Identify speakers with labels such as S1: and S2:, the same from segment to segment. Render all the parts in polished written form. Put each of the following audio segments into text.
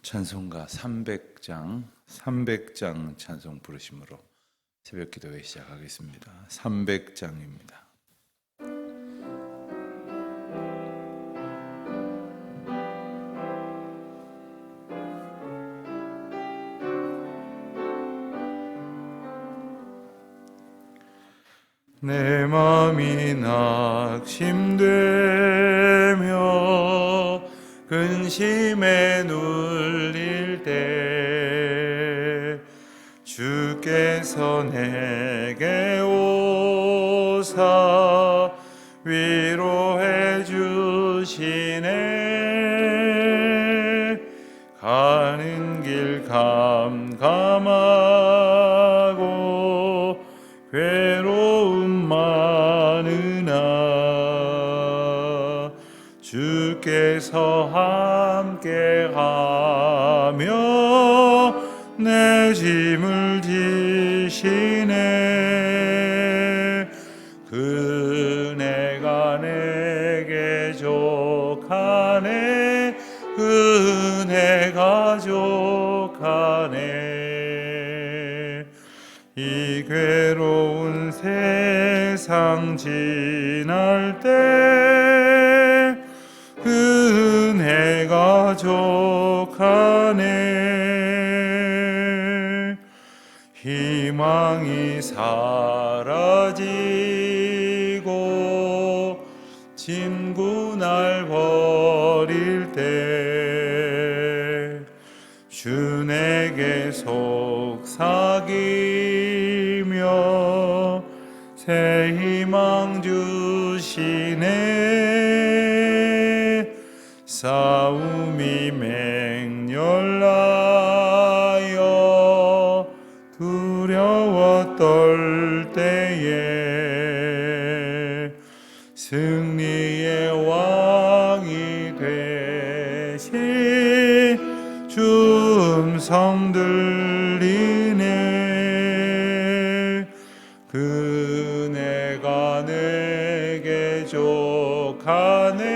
S1: 찬송가 300장 찬송 부르심으로 새벽 기도회 시작하겠습니다. 300장입니다. 내 맘이 낙심되며 근심에 눌릴 때 주께서 내게 오사 위로해 주시네. 가는 길 캄캄하고 괴로움 많으나 주께서 함께하며 내 짐을 지시네. 그네가 내게 족하네. 그네가 족하네. 이 괴로운 세상 지날 때 은혜가 족하네. 희망이 사라지고 친구 날 버릴 때 주 내게 속삭이며 새 희망 주시네. 싸움이 맹렬하여 두려워 떨 때에 승리의 왕이 되신 주 음성 들리네. 그네가 내게 족하네.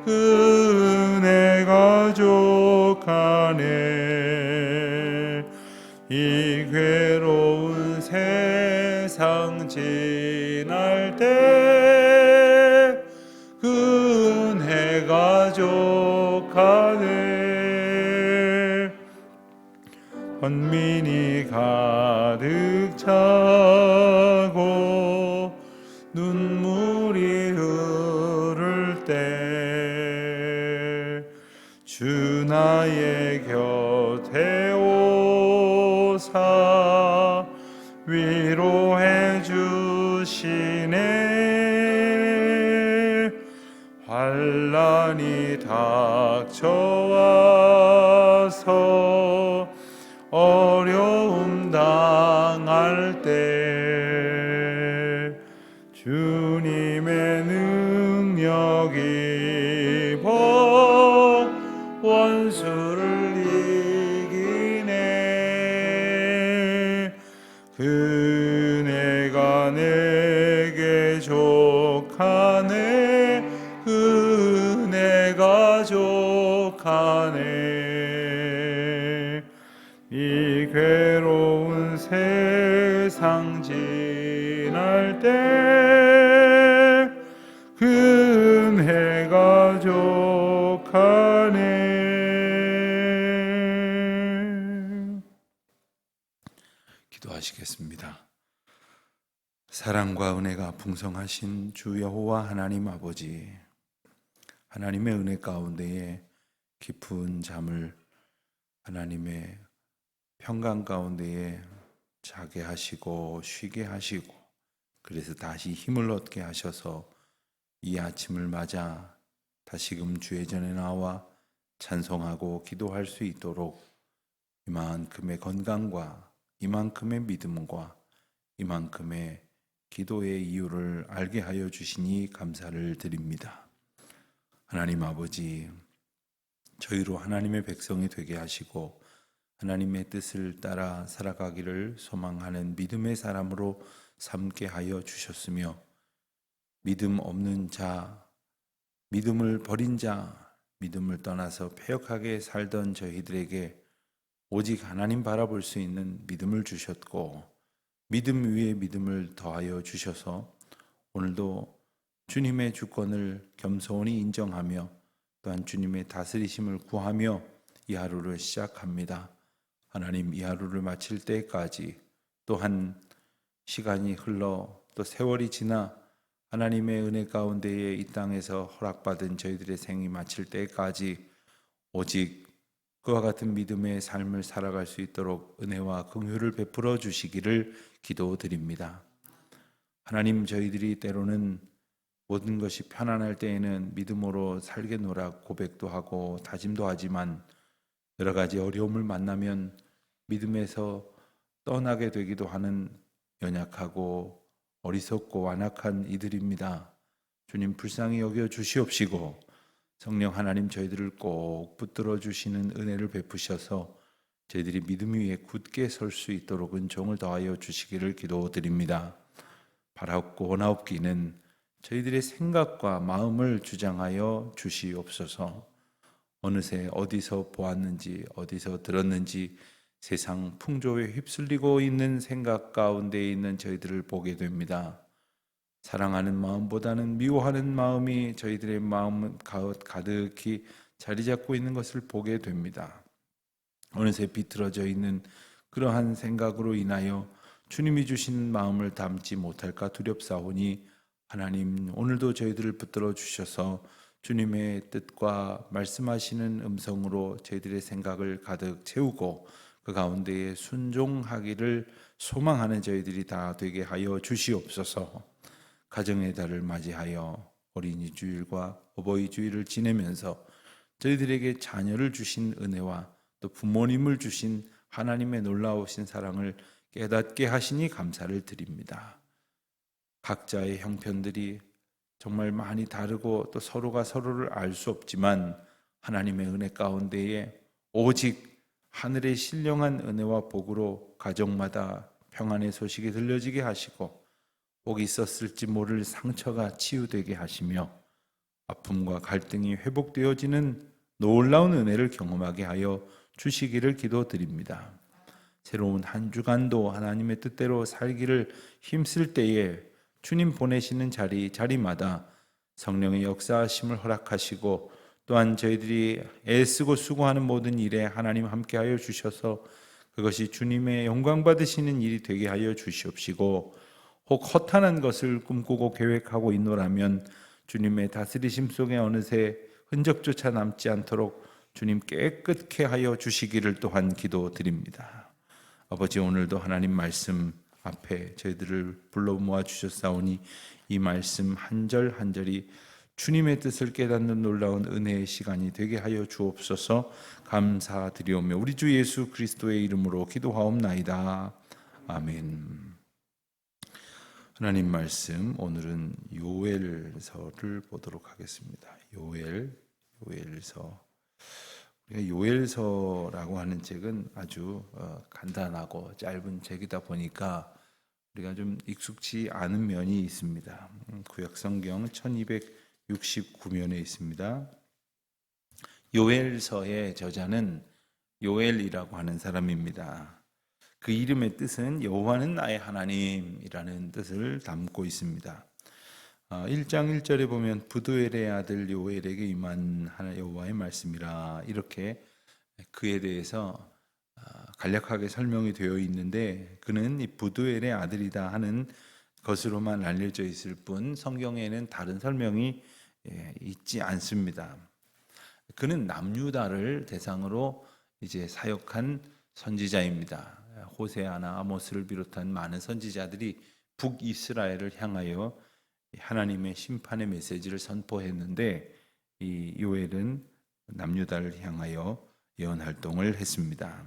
S1: 그네가 족하네. 이 괴로운 세상 지날 때 그네가 족하네. 헌민이 가득 차고 눈물이 흐를 때 주 나의 곁에 오사 위로해 주시네. 환난이 닥쳐와서 어려움 당할 때 주님의 능력이 복 원수를 이기네. 그네가 내게 족하네. 그네가 족하네. 이 괴로운 세상 지날 때 그네가 족하네. 기도하시겠습니다. 사랑과 은혜가 풍성하신 주 여호와 하나님 아버지, 하나님의 은혜 가운데에 깊은 잠을 하나님의 평강 가운데에 자게 하시고 쉬게 하시고, 그래서 다시 힘을 얻게 하셔서 이 아침을 맞아 다시금 주의 전에 나와 찬송하고 기도할 수 있도록 이만큼의 건강과 이만큼의 믿음과 이만큼의 기도의 이유를 알게 하여 주시니 감사를 드립니다. 하나님 아버지, 저희로 하나님의 백성이 되게 하시고 하나님의 뜻을 따라 살아가기를 소망하는 믿음의 사람으로 삼게 하여 주셨으며, 믿음 없는 자, 믿음을 버린 자, 믿음을 떠나서 패역하게 살던 저희들에게 오직 하나님 바라볼 수 있는 믿음을 주셨고 믿음 위에 믿음을 더하여 주셔서 오늘도 주님의 주권을 겸손히 인정하며 또한 주님의 다스리심을 구하며 이 하루를 시작합니다. 하나님, 이 하루를 마칠 때까지 또한 시간이 흘러 또 세월이 지나 하나님의 은혜 가운데에 이 땅에서 허락받은 저희들의 생이 마칠 때까지 오직 그와 같은 믿음의 삶을 살아갈 수 있도록 은혜와 긍휼을 베풀어 주시기를 기도드립니다. 하나님, 저희들이 때로는 모든 것이 편안할 때에는 믿음으로 살겠노라 고백도 하고 다짐도 하지만 여러 가지 어려움을 만나면 믿음에서 떠나게 되기도 하는 연약하고 어리석고 완악한 이들입니다. 주님, 불쌍히 여겨 주시옵시고 성령 하나님, 저희들을 꼭 붙들어 주시는 은혜를 베푸셔서 저희들이 믿음 위에 굳게 설 수 있도록 은총을 더하여 주시기를 기도드립니다. 바라옵고 원하옵기는 저희들의 생각과 마음을 주장하여 주시옵소서. 어느새 어디서 보았는지 어디서 들었는지 세상 풍조에 휩쓸리고 있는 생각 가운데 있는 저희들을 보게 됩니다. 사랑하는 마음보다는 미워하는 마음이 저희들의 마음 가득히 자리 잡고 있는 것을 보게 됩니다. 어느새 비틀어져 있는 그러한 생각으로 인하여 주님이 주신 마음을 담지 못할까 두렵사오니 하나님, 오늘도 저희들을 붙들어 주셔서 주님의 뜻과 말씀하시는 음성으로 저희들의 생각을 가득 채우고 그 가운데에 순종하기를 소망하는 저희들이 다 되게 하여 주시옵소서. 가정의 달을 맞이하여 어린이 주일과 어버이 주일을 지내면서 저희들에게 자녀를 주신 은혜와 또 부모님을 주신 하나님의 놀라우신 사랑을 깨닫게 하시니 감사를 드립니다. 각자의 형편들이 정말 많이 다르고 또 서로가 서로를 알 수 없지만 하나님의 은혜 가운데에 오직 하늘의 신령한 은혜와 복으로 가정마다 평안의 소식이 들려지게 하시고 복 있었을지 모를 상처가 치유되게 하시며 아픔과 갈등이 회복되어지는 놀라운 은혜를 경험하게 하여 주시기를 기도드립니다. 새로운 한 주간도 하나님의 뜻대로 살기를 힘쓸 때에 주님 보내시는 자리마다 성령의 역사하심을 허락하시고 또한 저희들이 애쓰고 수고하는 모든 일에 하나님 함께하여 주셔서 그것이 주님의 영광 받으시는 일이 되게 하여 주시옵시고 혹 허탄한 것을 꿈꾸고 계획하고 있노라면 주님의 다스리심 속에 어느새 흔적조차 남지 않도록 주님 깨끗게 하여 주시기를 또한 기도드립니다. 아버지, 오늘도 하나님 말씀 앞에 저희들을 불러 모아 주셨사오니 이 말씀 한 절 한 절이 주님의 뜻을 깨닫는 놀라운 은혜의 시간이 되게 하여 주옵소서. 감사드리오며 우리 주 예수 그리스도의 이름으로 기도하옵나이다. 아멘. 하나님 말씀, 오늘은 요엘서를 보도록 하겠습니다. 요엘서. 우리가 요엘서라고 하는 책은 아주 간단하고 짧은 책이다 보니까 우리가 좀 익숙치 않은 면이 있습니다. 구약성경 1269면에 있습니다. 요엘서의 저자는 요엘이라고 하는 사람입니다. 그 이름의 뜻은 여호와는 나의 하나님이라는 뜻을 담고 있습니다. 1장 1절에 보면 부두엘의 아들 요엘에게 임한 여호와의 말씀이라 이렇게 그에 대해서 간략하게 설명이 되어 있는데 그는 이 부두엘의 아들이다 하는 것으로만 알려져 있을 뿐 성경에는 다른 설명이 있지 않습니다. 그는 남유다를 대상으로 이제 사역한 선지자입니다. 호세아나 아모스를 비롯한 많은 선지자들이 북이스라엘을 향하여 하나님의 심판의 메시지를 선포했는데 이 요엘은 남유다를 향하여 예언 활동을 했습니다.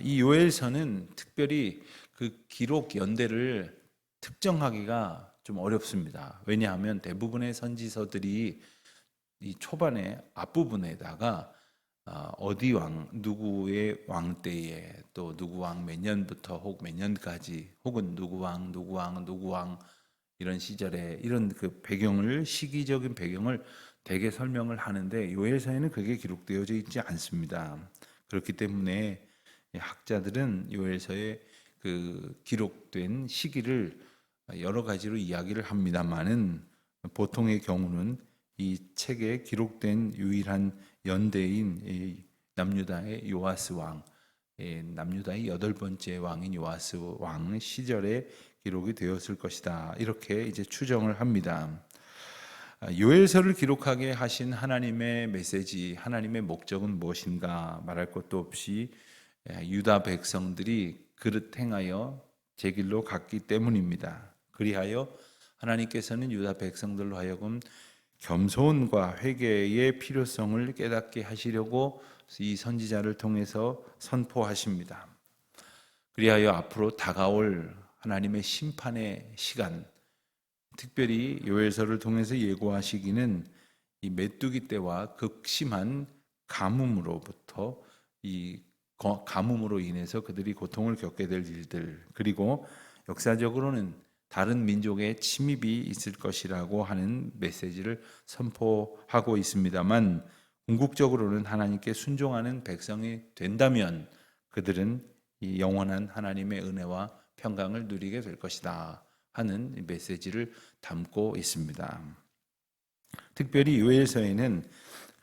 S1: 이 요엘서는 특별히 그 기록 연대를 특정하기가 좀 어렵습니다. 왜냐하면 대부분의 선지서들이 이 초반에 앞부분에다가 어디 왕, 누구의 왕 때에 또 누구 왕 몇 년부터 혹 몇 년까지 혹은 누구 왕 이런 시절에 이런 그 배경을 시기적인 배경을 대개 설명을 하는데 요엘서에는 그게 기록되어져 있지 않습니다. 그렇기 때문에 학자들은 요엘서에 그 기록된 시기를 여러 가지로 이야기를 합니다만은 보통의 경우는 이 책에 기록된 유일한 연대인 이 남유다의 요아스 왕, 남유다의 8번째 왕인 요아스 왕 시절에 기록이 되었을 것이다. 이렇게 이제 추정을 합니다. 요엘서를 기록하게 하신 하나님의 메시지, 하나님의 목적은 무엇인가 말할 것도 없이 유다 백성들이 그릇 행하여 제 길로 갔기 때문입니다. 그리하여 하나님께서는 유다 백성들로 하여금 겸손과 회개의 필요성을 깨닫게 하시려고 이 선지자를 통해서 선포하십니다. 그리하여 앞으로 다가올 하나님의 심판의 시간, 특별히 요엘서를 통해서 예고하시기는 이 메뚜기 떼와 극심한 가뭄으로부터 이 가뭄으로 인해서 그들이 고통을 겪게 될 일들, 그리고 역사적으로는 다른 민족의 침입이 있을 것이라고 하는 메시지를 선포하고 있습니다만, 궁극적으로는 하나님께 순종하는 백성이 된다면 그들은 이 영원한 하나님의 은혜와 평강을 누리게 될 것이다 하는 메시지를 담고 있습니다. 특별히 요엘서에는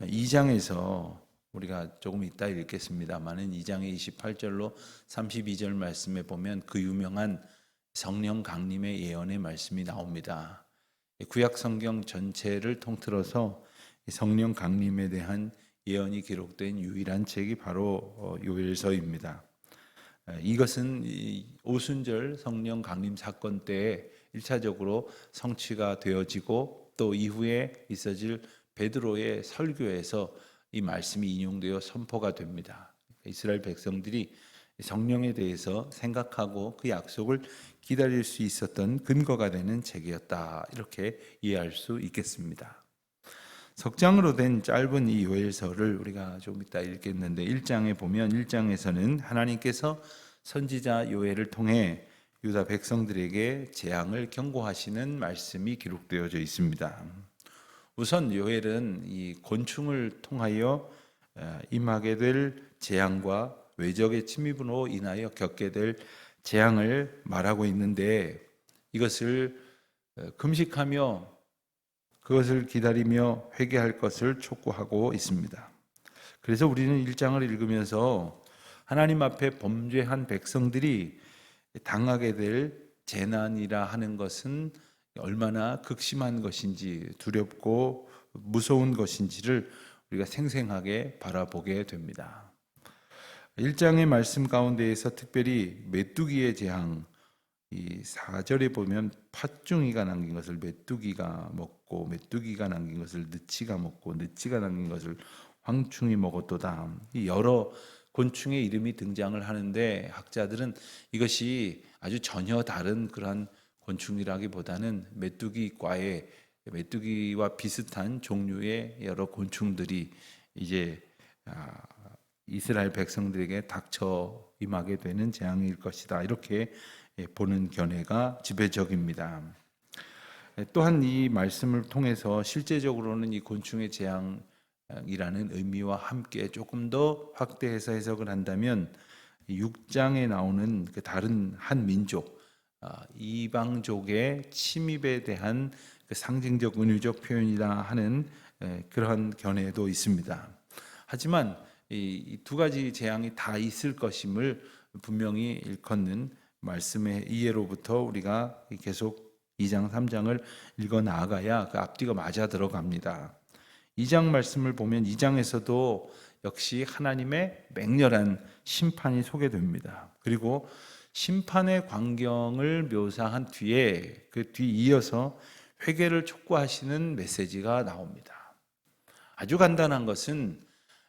S1: 2장에서 우리가 조금 이따 읽겠습니다만은 2장의 28절로 32절 말씀에 보면 그 유명한 성령 강림의 예언의 말씀이 나옵니다. 구약 성경 전체를 통틀어서 성령 강림에 대한 예언이 기록된 유일한 책이 바로 요엘서입니다. 이것은 오순절 성령 강림 사건 때에 1차적으로 성취가 되어지고 또 이후에 있어질 베드로의 설교에서 이 말씀이 인용되어 선포가 됩니다. 이스라엘 백성들이 성령에 대해서 생각하고 그 약속을 기다릴 수 있었던 근거가 되는 책이었다. 이렇게 이해할 수 있겠습니다. 석장으로 된 짧은 이 요엘서를 우리가 좀 이따 읽겠는데 1장에 보면 1장에서는 하나님께서 선지자 요엘을 통해 유다 백성들에게 재앙을 경고하시는 말씀이 기록되어져 있습니다. 우선 요엘은 이 곤충을 통하여 임하게 될 재앙과 외적의 침입으로 인하여 겪게 될 재앙을 말하고 있는데 이것을 금식하며 그것을 기다리며 회개할 것을 촉구하고 있습니다. 그래서 우리는 1장을 읽으면서 하나님 앞에 범죄한 백성들이 당하게 될 재난이라 하는 것은 얼마나 극심한 것인지 두렵고 무서운 것인지를 우리가 생생하게 바라보게 됩니다. 1장의 말씀 가운데에서 특별히 메뚜기의 재앙, 이 4절에 보면 팥중이가 남긴 것을 메뚜기가 먹고 메뚜기가 남긴 것을 느치가 먹고 느치가 남긴 것을 황충이 먹었도다. 이 여러 곤충의 이름이 등장을 하는데 학자들은 이것이 아주 전혀 다른 그러한 곤충이라기보다는 메뚜기과의 메뚜기와 비슷한 종류의 여러 곤충들이 이제 이스라엘 백성들에게 닥쳐 임하게 되는 재앙일 것이다. 이렇게 보는 견해가 지배적입니다. 또한 이 말씀을 통해서 실제적으로는 이 곤충의 재앙이라는 의미와 함께 조금 더 확대해서 해석을 한다면 6장에 나오는 그 다른 한 민족, 이방족의 침입에 대한 그 상징적 은유적 표현이라 하는 그러한 견해도 있습니다. 하지만 이 두 가지 재앙이 다 있을 것임을 분명히 일컫는 말씀의 이해로부터 우리가 계속 2장 3장을 읽어 나아가야 그 앞뒤가 맞아 들어갑니다. 2장 말씀을 보면 2장에서도 역시 하나님의 맹렬한 심판이 소개됩니다. 그리고 심판의 광경을 묘사한 뒤에 그 뒤 이어서 회개를 촉구하시는 메시지가 나옵니다. 아주 간단한 것은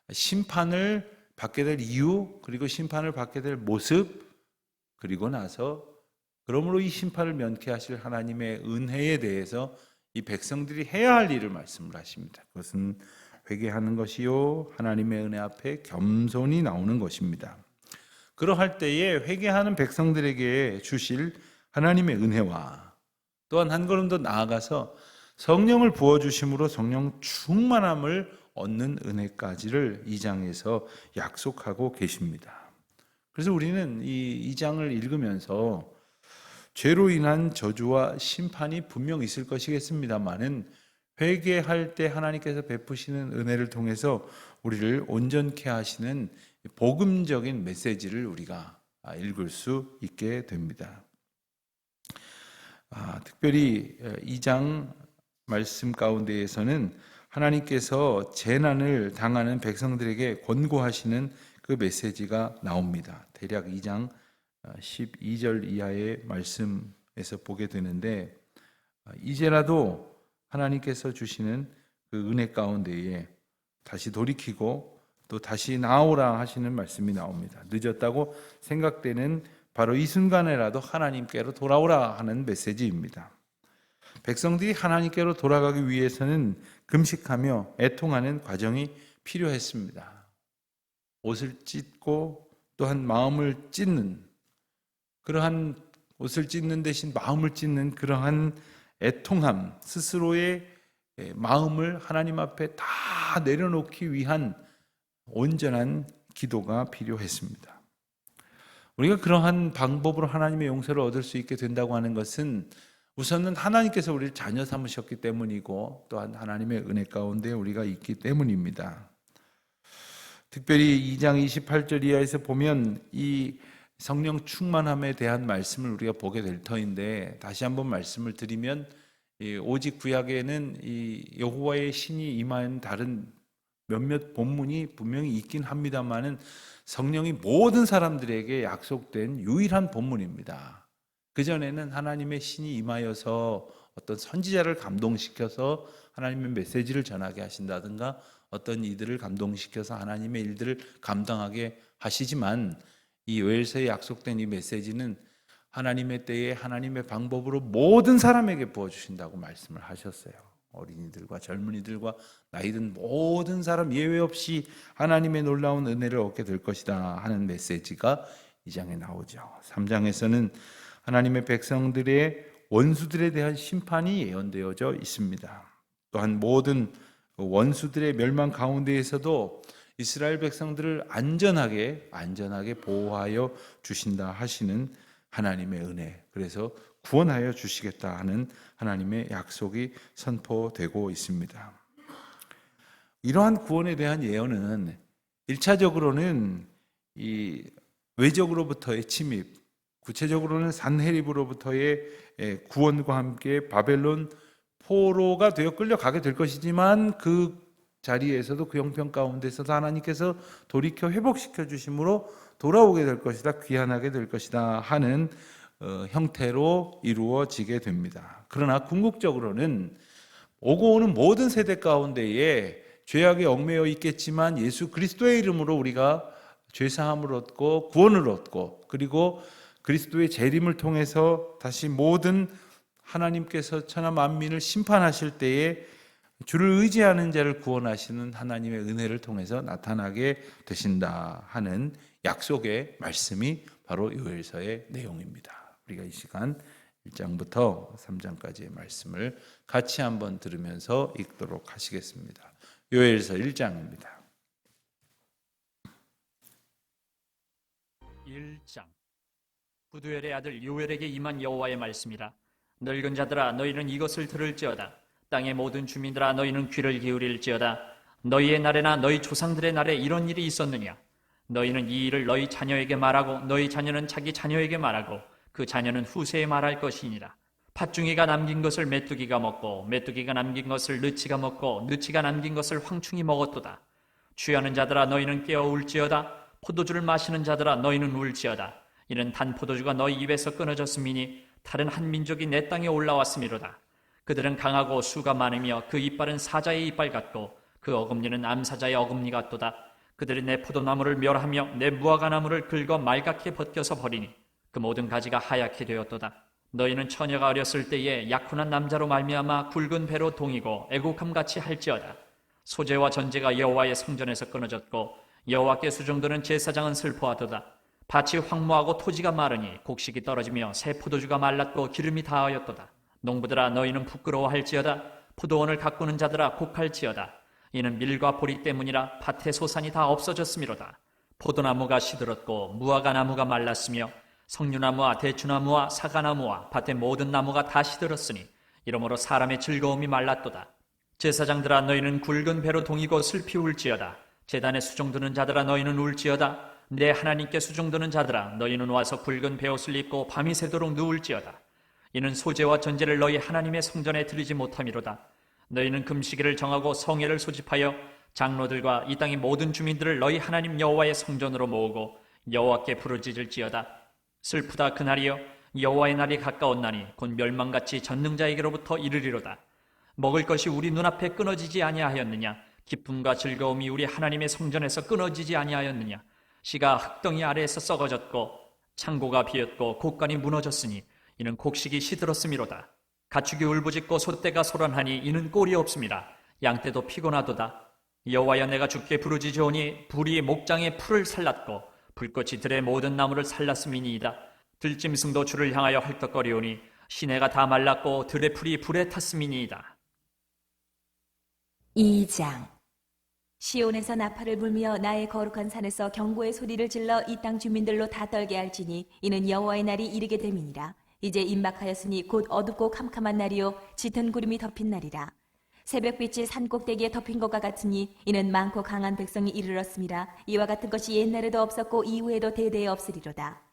S1: 심판을 받게 될 이유, 그리고 심판을 받게 될 모습, 그리고 나서 그러므로 이 심판을 면케하실 하나님의 은혜에 대해서 이 백성들이 해야 할 일을 말씀을 하십니다. 그것은 회개하는 것이요 하나님의 은혜 앞에 겸손히 나오는 것입니다. 그러할 때에 회개하는 백성들에게 주실 하나님의 은혜와 또한 한 걸음 더 나아가서 성령을 부어주심으로 성령 충만함을 얻는 은혜까지를 이 장에서 약속하고 계십니다. 그래서 우리는 이 장을 읽으면서 죄로 인한 저주와 심판이 분명 있을 것이겠습니다만은 회개할 때 하나님께서 베푸시는 은혜를 통해서 우리를 온전케 하시는 복음적인 메시지를 우리가 읽을 수 있게 됩니다. 특별히 이 장 말씀 가운데에서는 하나님께서 재난을 당하는 백성들에게 권고하시는 그 메시지가 나옵니다. 대략 2장 12절 이하의 말씀에서 보게 되는데, 이제라도 하나님께서 주시는 그 은혜 가운데에 다시 돌이키고 또 다시 나오라 하시는 말씀이 나옵니다. 늦었다고 생각되는 바로 이 순간에라도 하나님께로 돌아오라 하는 메시지입니다. 백성들이 하나님께로 돌아가기 위해서는 금식하며 애통하는 과정이 필요했습니다. 옷을 찢고 또한 마음을 찢는, 그러한 옷을 찢는 대신 마음을 찢는 그러한 애통함, 스스로의 마음을 하나님 앞에 다 내려놓기 위한 온전한 기도가 필요했습니다. 우리가 그러한 방법으로 하나님의 용서를 얻을 수 있게 된다고 하는 것은 우선은 하나님께서 우리를 자녀 삼으셨기 때문이고 또한 하나님의 은혜 가운데 우리가 있기 때문입니다. 특별히 2장 28절 이하에서 보면 이 성령 충만함에 대한 말씀을 우리가 보게 될 터인데, 다시 한번 말씀을 드리면 오직 구약에는 이 여호와의 신이 임한 다른 몇몇 본문이 분명히 있긴 합니다만은 성령이 모든 사람들에게 약속된 유일한 본문입니다. 그전에는 하나님의 신이 임하여서 어떤 선지자를 감동시켜서 하나님의 메시지를 전하게 하신다든가 어떤 이들을 감동시켜서 하나님의 일들을 감당하게 하시지만, 이 요엘서에 약속된 이 메시지는 하나님의 때에 하나님의 방법으로 모든 사람에게 부어주신다고 말씀을 하셨어요. 어린이들과 젊은이들과 나이든 모든 사람 예외 없이 하나님의 놀라운 은혜를 얻게 될 것이다 하는 메시지가 이 장에 나오죠. 3장에서는 하나님의 백성들의 원수들에 대한 심판이 예언되어져 있습니다. 또한 모든 원수들의 멸망 가운데에서도 이스라엘 백성들을 안전하게 보호하여 주신다 하시는 하나님의 은혜, 그래서 구원하여 주시겠다 하는 하나님의 약속이 선포되고 있습니다. 이러한 구원에 대한 예언은 1차적으로는 이 외적으로부터의 침입, 구체적으로는 산헤립으로부터의 구원과 함께 바벨론 포로가 되어 끌려가게 될 것이지만, 그 자리에서도 그 형편 가운데서도 하나님께서 돌이켜 회복시켜 주심으로 돌아오게 될 것이다, 귀환하게 될 것이다 하는 형태로 이루어지게 됩니다. 그러나 궁극적으로는 오고 오는 모든 세대 가운데에 죄악에 얽매여 있겠지만 예수 그리스도의 이름으로 우리가 죄사함을 얻고 구원을 얻고, 그리고 그리스도의 재림을 통해서 다시 모든 하나님께서 천하 만민을 심판하실 때에 주를 의지하는 자를 구원하시는 하나님의 은혜를 통해서 나타나게 되신다 하는 약속의 말씀이 바로 요엘서의 내용입니다. 우리가 이 시간 1장부터 3장까지의 말씀을 같이 한번 들으면서 읽도록 하시겠습니다. 요엘서 1장입니다.
S2: 1장. 부두엘의 아들 요엘에게 임한 여호와의 말씀이라. 늙은 자들아 너희는 이것을 들을지어다. 땅의 모든 주민들아 너희는 귀를 기울일지어다. 너희의 날에나 너희 조상들의 날에 이런 일이 있었느냐? 너희는 이 일을 너희 자녀에게 말하고 너희 자녀는 자기 자녀에게 말하고 그 자녀는 후세에 말할 것이니라. 팥중이가 남긴 것을 메뚜기가 먹고 메뚜기가 남긴 것을 느치가 먹고 느치가 남긴 것을 황충이 먹었도다. 취하는 자들아 너희는 깨어 울지어다. 포도주를 마시는 자들아 너희는 울지어다. 이는 단 포도주가 너희 입에서 끊어졌음이니 다른 한 민족이 내 땅에 올라왔음이로다. 그들은 강하고 수가 많으며 그 이빨은 사자의 이빨 같고 그 어금니는 암사자의 어금니 같도다. 그들이 내 포도나무를 멸하며 내 무화과나무를 긁어 말갛게 벗겨서 버리니 그 모든 가지가 하얗게 되었도다. 너희는 처녀가 어렸을 때에 약혼한 남자로 말미암아 굵은 배로 동이고 애국함같이 할지어다. 소재와 전제가 여호와의 성전에서 끊어졌고 여호와께 수종드는 제사장은 슬퍼하도다. 밭이 황무하고 토지가 마르니 곡식이 떨어지며 새 포도주가 말랐고 기름이 다하였도다. 농부들아 너희는 부끄러워할지어다. 포도원을 가꾸는 자들아 곡할지어다. 이는 밀과 보리 때문이라 밭의 소산이 다 없어졌음이로다. 포도나무가 시들었고 무화과 나무가 말랐으며 석류나무와 대추나무와 사과나무와 밭의 모든 나무가 다 시들었으니 이러므로 사람의 즐거움이 말랐도다. 제사장들아 너희는 굵은 배로 동이고 슬피 울지어다. 제단에 수종드는 자들아 너희는 울지어다. 내 하나님께 수종드는 자들아 너희는 와서 굵은 베옷을 입고 밤이 새도록 누울지어다. 이는 소제와 전제를 너희 하나님의 성전에 드리지 못함이로다. 너희는 금식일을 정하고 성회를 소집하여 장로들과 이 땅의 모든 주민들을 너희 하나님 여호와의 성전으로 모으고 여호와께 부르짖을지어다. 슬프다 그날이여, 여호와의 날이 가까웠나니 곧 멸망같이 전능자에게로부터 이르리로다. 먹을 것이 우리 눈앞에 끊어지지 아니하였느냐? 기쁨과 즐거움이 우리 하나님의 성전에서 끊어지지 아니하였느냐? 씨가 흙덩이 아래에서 썩어졌고 창고가 비었고 곡간이 무너졌으니 이는 곡식이 시들었음이로다. 가축이 울부짖고 소떼가 소란하니 이는 꼴이 없습니다. 양떼도 피곤하도다. 여호와여, 내가 주께 부르짖으오니 불이 목장의 풀을 살랐고 불꽃이 들의 모든 나무를 살랐음이니이다. 들짐승도 주를 향하여 헐떡거리오니 시내가 다 말랐고 들의 풀이 불에 탔음이니이다.
S3: 2장. 시온에서 나팔을 불며 나의 거룩한 산에서 경고의 소리를 질러 이 땅 주민들로 다 떨게 할지니 이는 여호와의 날이 이르게 됨이니라. 이제 임박하였으니 곧 어둡고 캄캄한 날이요 짙은 구름이 덮인 날이라. 새벽빛이 산꼭대기에 덮인 것과 같으니 이는 많고 강한 백성이 이르렀음이라. 이와 같은 것이 옛날에도 없었고 이후에도 대대에 없으리로다.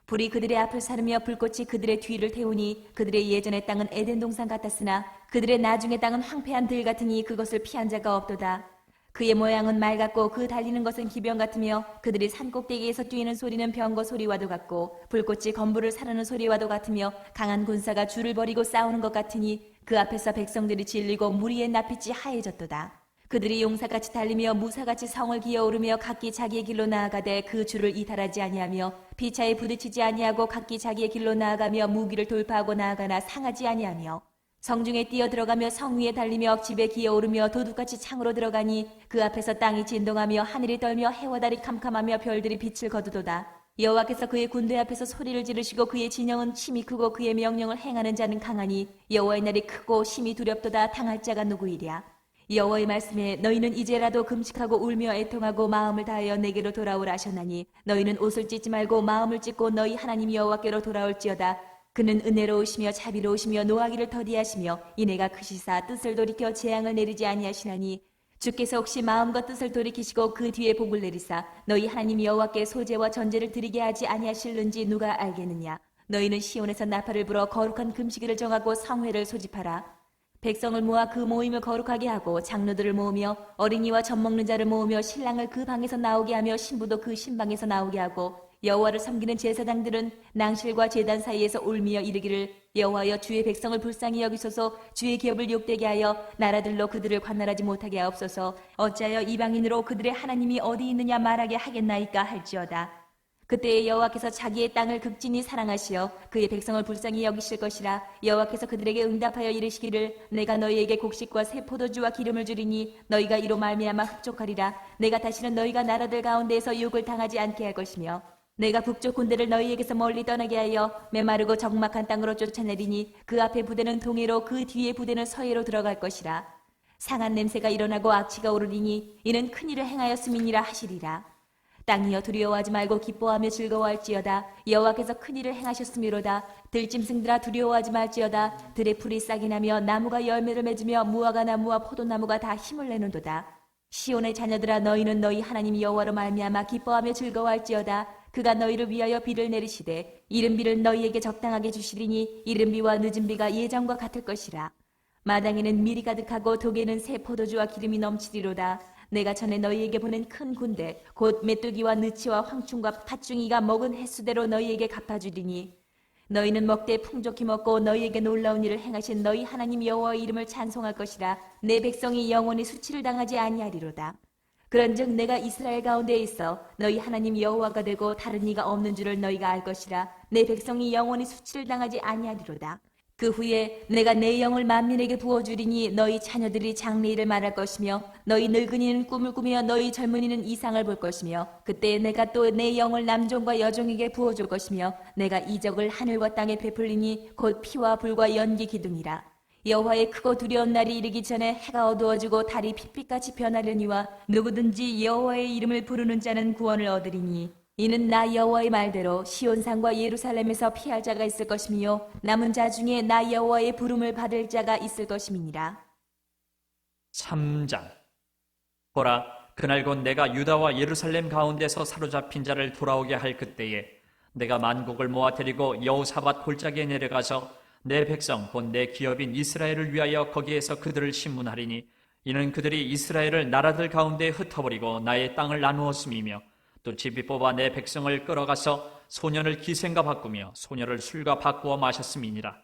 S3: 불이 그들의 앞을 사르며 불꽃이 그들의 뒤를 태우니 그들의 예전의 땅은 에덴 동산 같았으나 그들의 나중의 땅은 황폐한 들 같으니 그것을 피한 자가 없도다. 그의 모양은 말 같고 그 달리는 것은 기병 같으며 그들이 산꼭대기에서 뛰는 소리는 병거 소리와도 같고 불꽃이 건물을 사르는 소리와도 같으며 강한 군사가 줄을 벌이고 싸우는 것 같으니 그 앞에서 백성들이 질리고 무리의 낯빛이 하얘졌도다. 그들이 용사같이 달리며 무사같이 성을 기어오르며 각기 자기의 길로 나아가되 그 줄을 이탈하지 아니하며 피차에 부딪히지 아니하고 각기 자기의 길로 나아가며 무기를 돌파하고 나아가나 상하지 아니하며 성중에 뛰어 들어가며 성 위에 달리며 집에 기어오르며 도둑같이 창으로 들어가니 그 앞에서 땅이 진동하며 하늘이 떨며 해와 달이 캄캄하며 별들이 빛을 거두도다. 여호와께서 그의 군대 앞에서 소리를 지르시고 그의 진영은 심히 크고 그의 명령을 행하는 자는 강하니 여호와의 날이 크고 심히 두렵도다. 당할 자가 누구이랴. 여호와의 말씀에 너희는 이제라도 금식하고 울며 애통하고 마음을 다하여 내게로 돌아오라 하셨나니 너희는 옷을 찢지 말고 마음을 찢고 너희 하나님 여호와께로 돌아올지어다. 그는 은혜로우시며 자비로우시며 노하기를 더디하시며 이내가 크시사 뜻을 돌이켜 재앙을 내리지 아니하시나니 주께서 혹시 마음과 뜻을 돌이키시고 그 뒤에 복을 내리사 너희 하나님 여호와께 소제와 전제를 드리게 하지 아니하실는지 누가 알겠느냐. 너희는 시온에서 나팔을 불어 거룩한 금식일을 정하고 성회를 소집하라. 백성을 모아 그 모임을 거룩하게 하고 장로들을 모으며 어린이와 젖 먹는 자를 모으며 신랑을 그 방에서 나오게 하며 신부도 그 신방에서 나오게 하고 여호와를 섬기는 제사장들은 낭실과 제단 사이에서 울미어 이르기를 여호와여, 주의 백성을 불쌍히 여기소서. 주의 기업을 욕되게 하여 나라들로 그들을 관할하지 못하게 하옵소서. 어찌하여 이방인으로 그들의 하나님이 어디 있느냐 말하게 하겠나이까 할지어다. 그때에 여호와께서 자기의 땅을 극진히 사랑하시어 그의 백성을 불쌍히 여기실 것이라. 여호와께서 그들에게 응답하여 이르시기를 내가 너희에게 곡식과 새 포도주와 기름을 주리니 너희가 이로 말미암아 흡족하리라. 내가 다시는 너희가 나라들 가운데에서 욕을 당하지 않게 할 것이며 내가 북쪽 군대를 너희에게서 멀리 떠나게 하여 메마르고 적막한 땅으로 쫓아내리니 그 앞에 부대는 동해로 그 뒤에 부대는 서해로 들어갈 것이라. 상한 냄새가 일어나고 악취가 오르리니 이는 큰일을 행하였음이니라 하시리라. 땅이여, 두려워하지 말고 기뻐하며 즐거워할지어다. 여호와께서 큰일을 행하셨음이로다. 들짐승들아, 두려워하지 말지어다. 들의 풀이 싹이 나며 나무가 열매를 맺으며 무화과 나무와 포도나무가 다 힘을 내는도다. 시온의 자녀들아, 너희는 너희 하나님 여호와로 말미암아 기뻐하며 즐거워할지어다. 그가 너희를 위하여 비를 내리시되 이른 비를 너희에게 적당하게 주시리니 이른 비와 늦은 비가 예전과 같을 것이라. 마당에는 밀이 가득하고 독에는 새 포도주와 기름이 넘치리로다. 내가 전에 너희에게 보낸 큰 군대 곧 메뚜기와 느치와 황충과 팥중이가 먹은 횟수대로 너희에게 갚아주리니 너희는 먹되 풍족히 먹고 너희에게 놀라운 일을 행하신 너희 하나님 여호와의 이름을 찬송할 것이라. 내 백성이 영원히 수치를 당하지 아니하리로다. 그런즉 내가 이스라엘 가운데에 있어 너희 하나님 여호와가 되고 다른 이가 없는 줄을 너희가 알 것이라. 내 백성이 영원히 수치를 당하지 아니하리로다. 그 후에 내가 내 영을 만민에게 부어주리니 너희 자녀들이 장래일을 말할 것이며 너희 늙은이는 꿈을 꾸며 너희 젊은이는 이상을 볼 것이며 그때 내가 또 내 영을 남종과 여종에게 부어줄 것이며 내가 이적을 하늘과 땅에 베풀리니 곧 피와 불과 연기 기둥이라. 여호와의 크고 두려운 날이 이르기 전에 해가 어두워지고 달이 핏빛같이 변하려니와 누구든지 여호와의 이름을 부르는 자는 구원을 얻으리니 이는 나 여호와의 말대로 시온산과 예루살렘에서 피할 자가 있을 것이며 남은 자 중에 나 여호와의 부름을 받을 자가 있을 것임이니라.
S2: 3장. 보라, 그날 곧 내가 유다와 예루살렘 가운데서 사로잡힌 자를 돌아오게 할 그때에 내가 만국을 모아 데리고 여호사밧 골짜기에 내려가서 내 백성 곧 내 기업인 이스라엘을 위하여 거기에서 그들을 심문하리니 이는 그들이 이스라엘을 나라들 가운데 흩어버리고 나의 땅을 나누었음이며 또 집이 뽑아 내 백성을 끌어가서 소년을 기생과 바꾸며 소녀를 술과 바꾸어 마셨음이니라.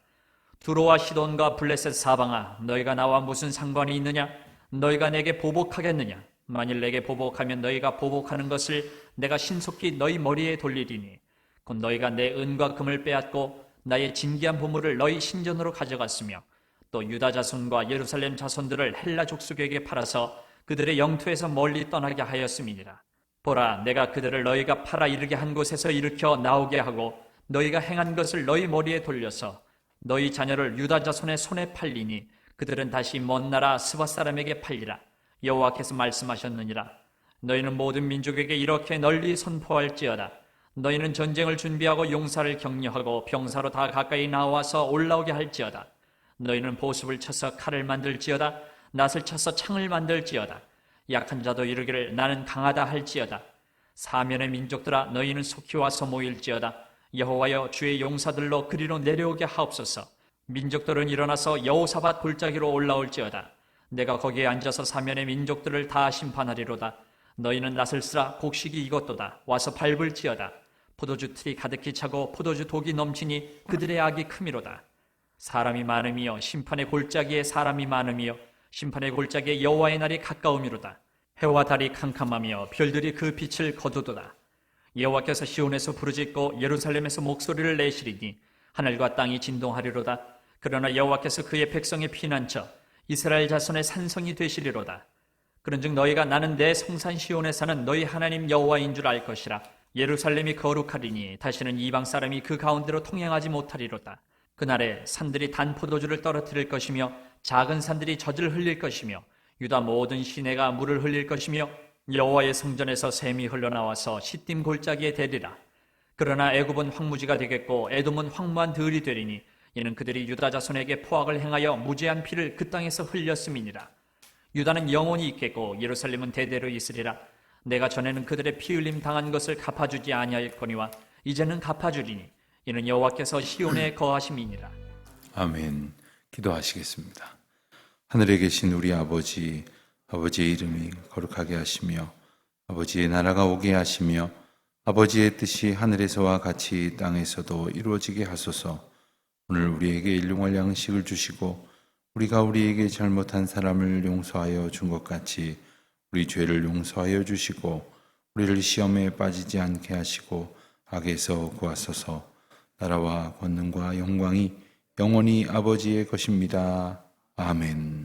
S2: 두로와 시돈과 블레셋 사방아, 너희가 나와 무슨 상관이 있느냐? 너희가 내게 보복하겠느냐? 만일 내게 보복하면 너희가 보복하는 것을 내가 신속히 너희 머리에 돌리리니 곧 너희가 내 은과 금을 빼앗고 나의 진귀한 보물을 너희 신전으로 가져갔으며 또 유다 자손과 예루살렘 자손들을 헬라 족속에게 팔아서 그들의 영토에서 멀리 떠나게 하였음이니라. 보라, 내가 그들을 너희가 팔아 이르게 한 곳에서 일으켜 나오게 하고 너희가 행한 것을 너희 머리에 돌려서 너희 자녀를 유다 자손의 손에 팔리니 그들은 다시 먼 나라 스바 사람에게 팔리라. 여호와께서 말씀하셨느니라. 너희는 모든 민족에게 이렇게 널리 선포할지어다. 너희는 전쟁을 준비하고 용사를 격려하고 병사로 다 가까이 나와서 올라오게 할지어다. 너희는 보습을 쳐서 칼을 만들지어다. 낫을 쳐서 창을 만들지어다. 약한 자도 이르기를 나는 강하다 할지어다. 사면의 민족들아, 너희는 속히 와서 모일지어다. 여호와여, 주의 용사들로 그리로 내려오게 하옵소서. 민족들은 일어나서 여호사밧 골짜기로 올라올지어다. 내가 거기에 앉아서 사면의 민족들을 다 심판하리로다. 너희는 낫을 쓰라. 곡식이 익었도다. 와서 밟을지어다. 포도주 틀이 가득히 차고 포도주 독이 넘치니 그들의 악이 크미로다. 사람이 많음이여, 심판의 골짜기에 사람이 많음이여, 심판의 골짜기에 여호와의 날이 가까움이로다. 해와 달이 캄캄하며 별들이 그 빛을 거두도다. 여호와께서 시온에서 부르짖고 예루살렘에서 목소리를 내시리니 하늘과 땅이 진동하리로다. 그러나 여호와께서 그의 백성의 피난처 이스라엘 자손의 산성이 되시리로다. 그런즉 너희가 나는 내 성산 시온에 사는 너희 하나님 여호와인 줄 알 것이라. 예루살렘이 거룩하리니 다시는 이방 사람이 그 가운데로 통행하지 못하리로다. 그날에 산들이 단 포도주를 떨어뜨릴 것이며 작은 산들이 젖을 흘릴 것이며 유다 모든 시내가 물을 흘릴 것이며 여호와의 성전에서 샘이 흘러나와서 시딤 골짜기에 대리라. 그러나 애굽은 황무지가 되겠고 에돔은 황무한 들이 되리니 이는 그들이 유다 자손에게 포악을 행하여 무죄한 피를 그 땅에서 흘렸음이니라. 유다는 영원히 있겠고 예루살렘은 대대로 있으리라. 내가 전에는 그들의 피 흘림 당한 것을 갚아주지 아니하였거니와 이제는 갚아주리니 이는 여호와께서 시온에 거하심이니라.
S1: 아멘. 기도하시겠습니다. 하늘에 계신 우리 아버지, 아버지의 이름이 거룩하게 하시며 아버지의 나라가 오게 하시며 아버지의 뜻이 하늘에서와 같이 땅에서도 이루어지게 하소서. 오늘 우리에게 일용할 양식을 주시고 우리가 우리에게 잘못한 사람을 용서하여 준 것 같이 우리 죄를 용서하여 주시고 우리를 시험에 빠지지 않게 하시고 악에서 구하소서. 나라와 권능과 영광이 영원히 아버지의 것입니다. 아멘.